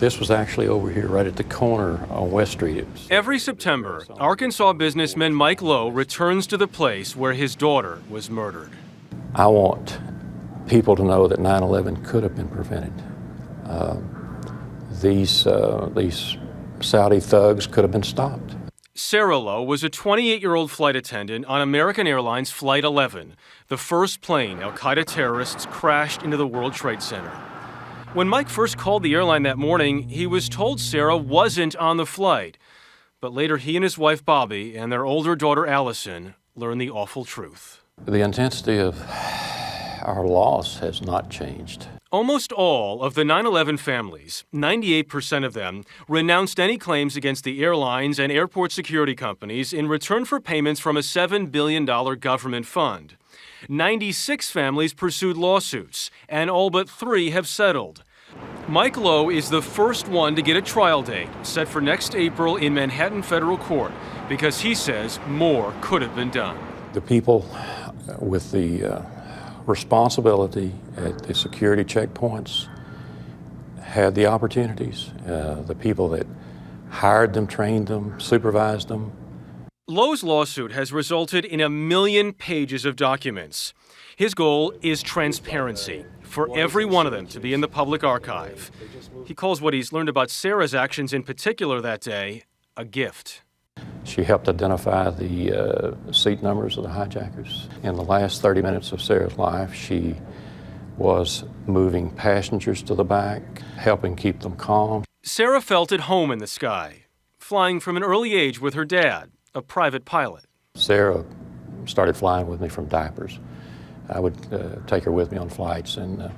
This was actually over here right at the corner on West Street. Every September, Arkansas businessman Mike Lowe returns to the place where his daughter was murdered. I want people to know that 9/11 could have been prevented. These Saudi thugs could have been stopped. Sarah Lowe was a 28-year-old flight attendant on American Airlines Flight 11, the first plane al-Qaeda terrorists crashed into the World Trade Center. When Mike first called the airline that morning, he was told Sarah wasn't on the flight. But later he and his wife Bobby and their older daughter Allison learned the awful truth. The intensity of our loss has not changed. Almost all of the 9/11 families, 98% of them, renounced any claims against the airlines and airport security companies in return for payments from a $7 billion government fund. 96 families pursued lawsuits, and all but 3 have settled. Mike Lowe is the first one to get a trial date set for next April in Manhattan Federal Court because he says more could have been done. The people with the responsibility at the security checkpoints had the opportunities. The people that hired them, trained them, supervised them. Lowe's lawsuit has resulted in 1 million pages of documents. His goal is transparency, for every one of them to be in the public archive. He calls what he's learned about Sarah's actions in particular that day a gift. She helped identify the seat numbers of the hijackers. In the last 30 minutes of Sarah's life, she was moving passengers to the back, helping keep them calm. Sarah felt at home in the sky, flying from an early age with her dad, a private pilot. Sarah started flying with me from diapers. I would take her with me on flights, and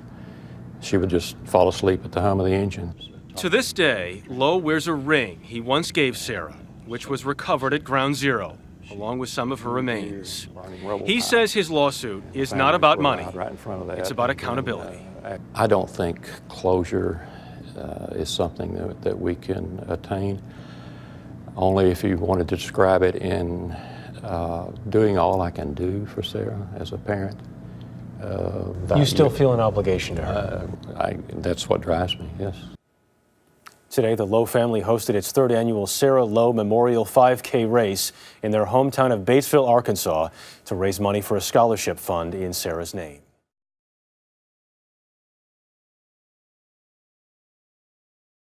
she would just fall asleep at the hum of the engine. To this day, Lowe wears a ring he once gave Sarah, which was recovered at Ground Zero, along with some of her remains. He says his lawsuit is not about money. It's about accountability. I don't think closure is something that we can attain. Only if you wanted to describe it in doing all I can do for Sarah as a parent. You still feel an obligation to her? That's what drives me, yes. Today, the Lowe family hosted its 3rd annual Sarah Lowe Memorial 5K race in their hometown of Batesville, Arkansas, to raise money for a scholarship fund in Sarah's name.